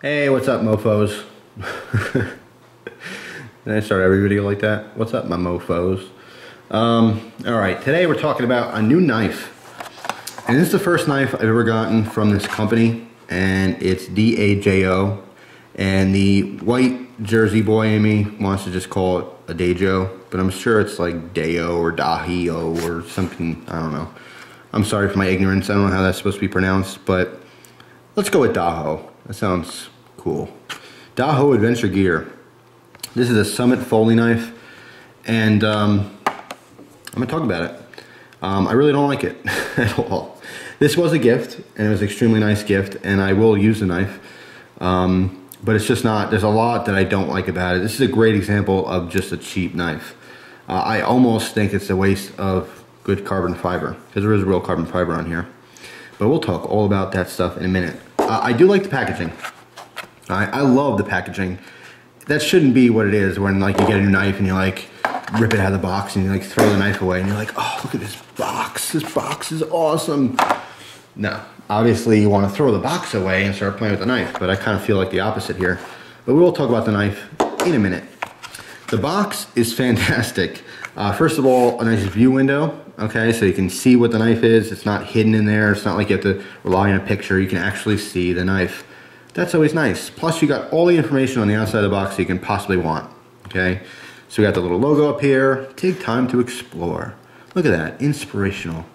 Hey, what's up, mofos? Did I start every video like that? What's up, my mofos? Alright, today we're talking about a new knife. And this is the first knife I've ever gotten from this company, and it's Dajo. And the white Jersey boy in me wants to just call it a Dajo, but I'm sure it's like Dayo or Dajo or something, I don't know. I'm sorry for my ignorance, I don't know how that's supposed to be pronounced, but let's go with Dajo. That sounds cool. Dajo Adventure Gear. This is a Summit Foley knife, and I'm gonna talk about it. I really don't like it at all. This was a gift, and it was an extremely nice gift, and I will use the knife. But it's just not, there's a lot that I don't like about it. This is a great example of just a cheap knife. I almost think it's a waste of good carbon fiber, because there is real carbon fiber on here. But we'll talk all about that stuff in a minute. I do like the packaging. I love the packaging. That shouldn't be what it is when like you get a new knife and you like rip it out of the box and you like throw the knife away and you're like, oh, look at this box. This box is awesome. No, obviously you want to throw the box away and start playing with the knife, but I kind of feel like the opposite here. But we will talk about the knife in a minute. The box is fantastic. First of all, a nice view window. Okay, so you can see what the knife is. It's not hidden in there. It's not like you have to rely on a picture. You can actually see the knife. That's always nice. Plus, you got all the information on the outside of the box that you can possibly want. Okay, so we got the little logo up here. Take time to explore. Look at that, inspirational.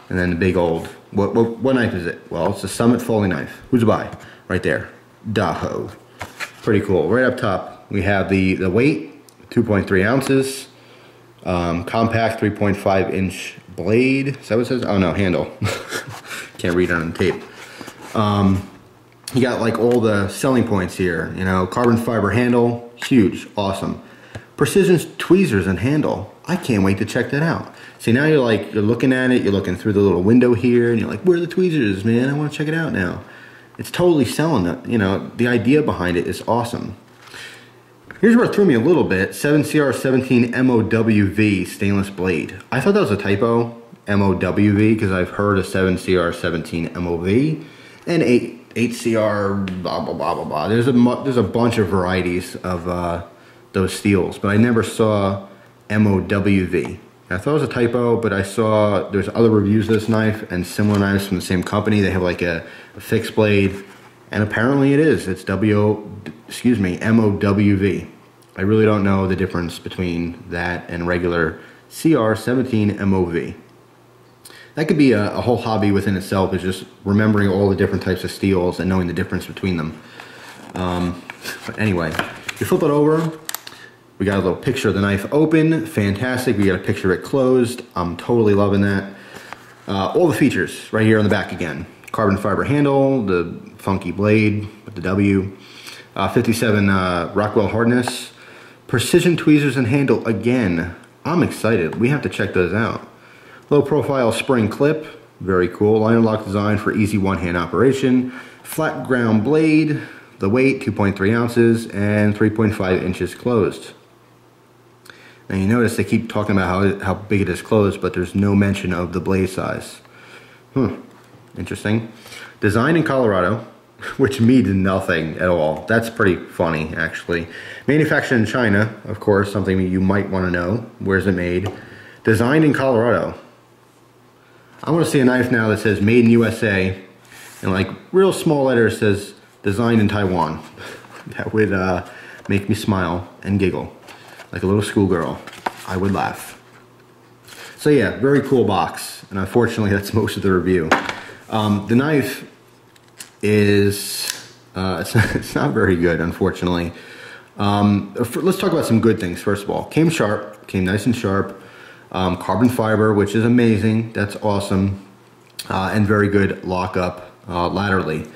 And then the big old, what knife is it? Well, it's a Summit Foley knife. Who's to buy? Right there, Dajo. Pretty cool. Right up top, we have the weight, 2.3 ounces. Compact 3.5 inch blade. Is that what it says? Oh no, handle. Can't read it on the tape. You got like all the selling points here. You know, carbon fiber handle, huge, awesome. Precision tweezers and handle. I can't wait to check that out. See, now you're looking at it, you're looking through the little window here, and you're like, where are the tweezers, man? I want to check it out now. It's totally selling it. You know, the idea behind it is awesome. Here's where it threw me a little bit. 7CR17 MOWV stainless blade. I thought that was a typo, MOWV, because I've heard of 7CR17 MOV and 8CR blah blah blah blah blah. There's a bunch of varieties of those steels, but I never saw MOWV. I thought it was a typo, but I saw there's other reviews of this knife and similar knives from the same company. They have like a fixed blade, and apparently it is. It's MOWV. I really don't know the difference between that and regular CR17 MOV. That could be a whole hobby within itself, is just remembering all the different types of steels and knowing the difference between them. But anyway, you flip it over, we got a little picture of the knife open, fantastic. We got a picture of it closed. I'm totally loving that. All the features right here on the back again. Carbon fiber handle, the funky blade with the W, 57 Rockwell hardness, precision tweezers and handle again. I'm excited. We have to check those out. Low profile spring clip, very cool. Line lock design for easy one-hand operation. Flat ground blade, the weight 2.3 ounces and 3.5 inches closed. Now you notice they keep talking about how big it is closed, but there's no mention of the blade size. Interesting. Designed in Colorado, which means nothing at all. That's pretty funny, actually. Manufactured in China, of course, something you might want to know. Where's it made? Designed in Colorado. I want to see a knife now that says made in USA, and like real small letters says designed in Taiwan. That would make me smile and giggle like a little schoolgirl. I would laugh. So yeah, very cool box, and unfortunately that's most of the review. The knife is it's not very good, unfortunately. Let's talk about some good things. First of all, came sharp, came nice and sharp. Carbon fiber, which is amazing. That's awesome, and very good lockup laterally.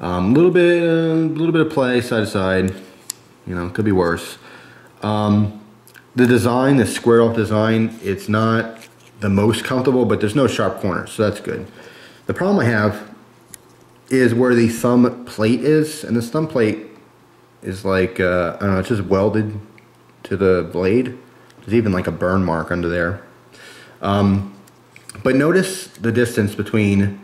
A little bit of play side to side. You know, could be worse. The design, the squared off design, it's not the most comfortable, but there's no sharp corners, so that's good. The problem I have is where the thumb plate is, and this thumb plate is like, I don't know, it's just welded to the blade. There's even like a burn mark under there. But notice the distance between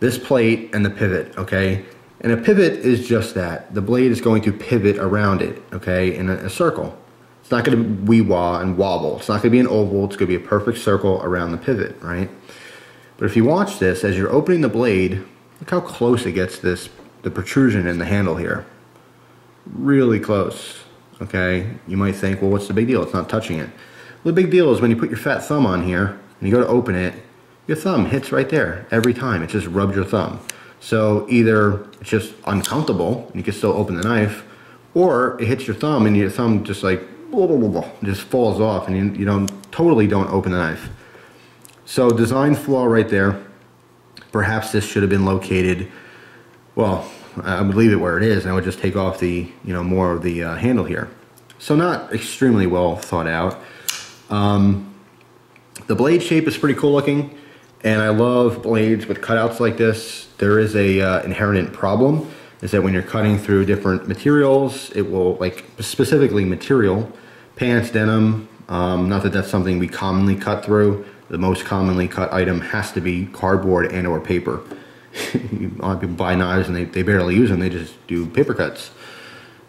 this plate and the pivot, okay? And a pivot is just that. The blade is going to pivot around it, okay, in a circle. It's not going to wee-wah and wobble. It's not going to be an oval. It's going to be a perfect circle around the pivot, right? But if you watch this, as you're opening the blade, look how close it gets to the protrusion in the handle here. Really close, okay? You might think, well, what's the big deal? It's not touching it. Well, the big deal is when you put your fat thumb on here and you go to open it, your thumb hits right there every time. It just rubs your thumb. So either it's just uncomfortable and you can still open the knife, or it hits your thumb and your thumb just like blah, blah, blah, blah, just falls off and you totally don't open the knife. So design flaw right there. Perhaps this should have been located, well, I would leave it where it is and I would just take off the, more of the handle here. So not extremely well thought out. The blade shape is pretty cool looking, and I love blades with cutouts like this. There is a inherent problem, is that when you're cutting through different materials, it will, like specifically material, pants, denim, not that that's something we commonly cut through. The most commonly cut item has to be cardboard and or paper. A lot of people buy knives and they barely use them. They just do paper cuts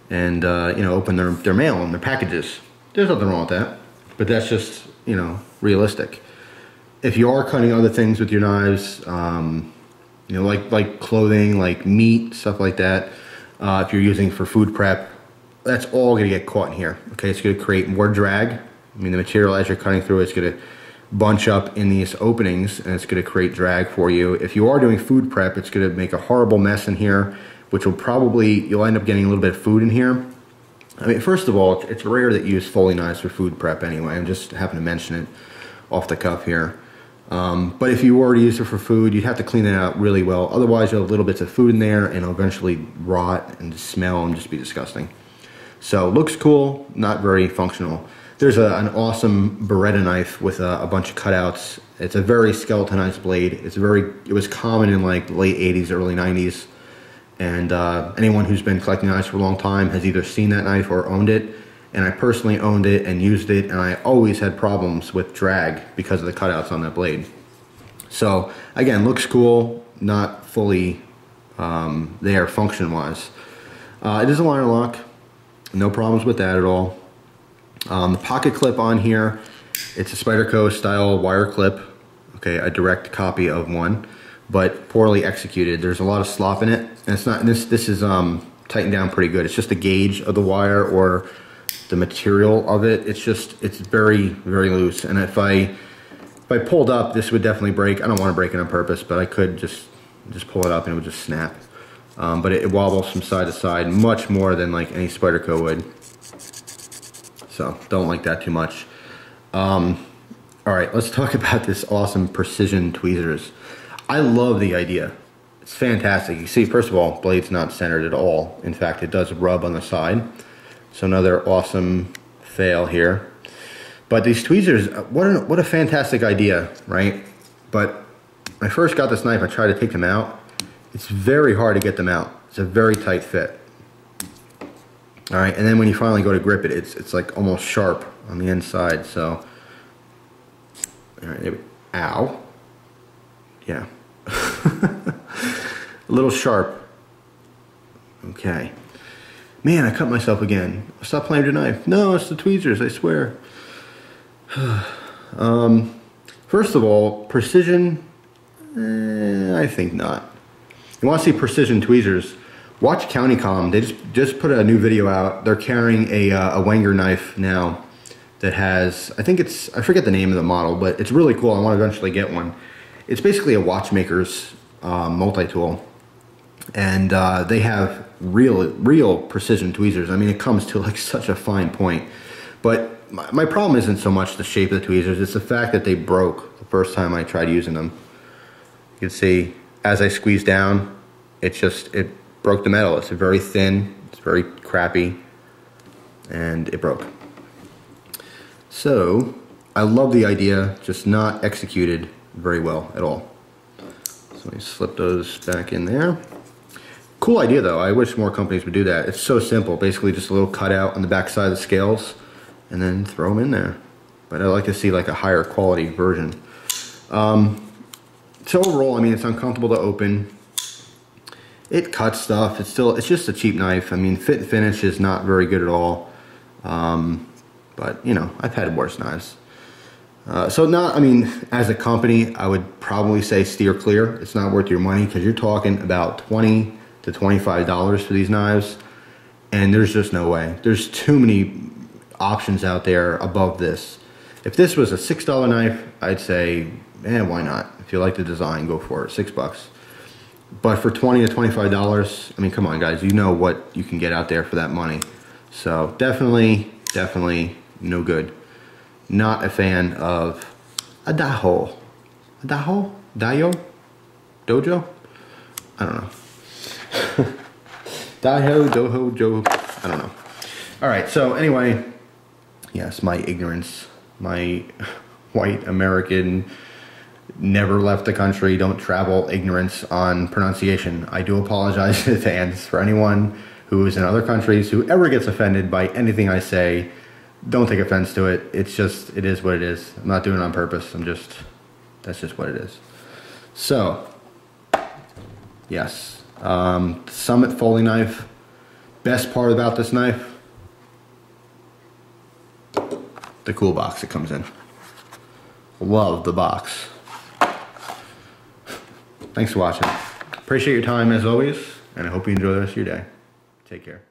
and open their mail and their packages. There's nothing wrong with that, but that's just realistic. If you are cutting other things with your knives, like clothing, like meat, stuff like that, if you're using for food prep, that's all going to get caught in here. Okay, it's going to create more drag. I mean, the material as you're cutting through, it's going to bunch up in these openings and it's going to create drag for you. If you are doing food prep, it's going to make a horrible mess in here, which you'll end up getting a little bit of food in here. I mean, first of all, it's rare that you use Foley knives for food prep anyway. I just happen to mention it off the cuff here. But if you were to use it for food, you'd have to clean it out really well. Otherwise, you'll have little bits of food in there and it'll eventually rot and smell and just be disgusting. So looks cool, not very functional. There's an awesome Beretta knife with a bunch of cutouts. It's a very skeletonized blade. It was common in like the late 80s, early 90s. And anyone who's been collecting knives for a long time has either seen that knife or owned it. And I personally owned it and used it, and I always had problems with drag because of the cutouts on that blade. So again, looks cool, not fully there function-wise. It is a liner lock, no problems with that at all. The pocket clip on here, it's a Spyderco style wire clip, okay, a direct copy of one, but poorly executed. There's a lot of slop in it, and it's not. This is tightened down pretty good. It's just the gauge of the wire or the material of it. It's very, very loose, and if I pulled up, this would definitely break. I don't want to break it on purpose, but I could just pull it up and it would just snap. But it wobbles from side to side much more than like any Spyderco would. So don't like that too much. All right, let's talk about this awesome precision tweezers. I love the idea. It's fantastic. You see, first of all, blade's not centered at all. In fact, it does rub on the side. So another awesome fail here. But these tweezers, what a fantastic idea, right? But when I first got this knife, I tried to take them out. It's very hard to get them out. It's a very tight fit. All right, and then when you finally go to grip it, it's like almost sharp on the inside. So, all right, there we, ow, yeah, a little sharp. Okay, man, I cut myself again. Stop playing with your knife. No, it's the tweezers, I swear. First of all, precision, I think not. You want to see precision tweezers? Watch Countycom. They just put a new video out. They're carrying a Wenger knife now that has, I forget the name of the model, but it's really cool. I want to eventually get one. It's basically a watchmaker's multi-tool, and they have real precision tweezers. I mean, it comes to like such a fine point. But my problem isn't so much the shape of the tweezers, it's the fact that they broke the first time I tried using them. You can see as I squeeze down, it broke the metal. It's very thin, it's very crappy, and it broke. So I love the idea, just not executed very well at all. So let me slip those back in there. Cool idea though. I wish more companies would do that. It's so simple, basically just a little cutout on the back side of the scales and then throw them in there. But I'd like to see like a higher quality version. So overall, I mean, it's uncomfortable to open. it cuts stuff. It's just a cheap knife. I mean, fit and finish is not very good at all. But you know, I've had worse knives. I mean, as a company, I would probably say steer clear. It's not worth your money because you're talking about $20 to $25 for these knives, and there's just no way. There's too many options out there above this. If this was a $6 knife, I'd say, why not? If you like the design, go for it, $6. But for $20 to $25, I mean, come on guys, you know what you can get out there for that money. So definitely no good. Not a fan of a Dajo. A Dajo? Dajo? Dojo? I don't know. Dajo, Joe, I don't know. Alright, so anyway, yes, my ignorance, my white American, never left the country, don't travel ignorance on pronunciation. I do apologize in advance for anyone who is in other countries who ever gets offended by anything I say. Don't take offense to it. It's just, it is what it is. I'm not doing it on purpose. That's just what it is. So, yes. Summit folding knife. Best part about this knife, the cool box it comes in. Love the box. Thanks for watching. Appreciate your time as always, and I hope you enjoy the rest of your day. Take care.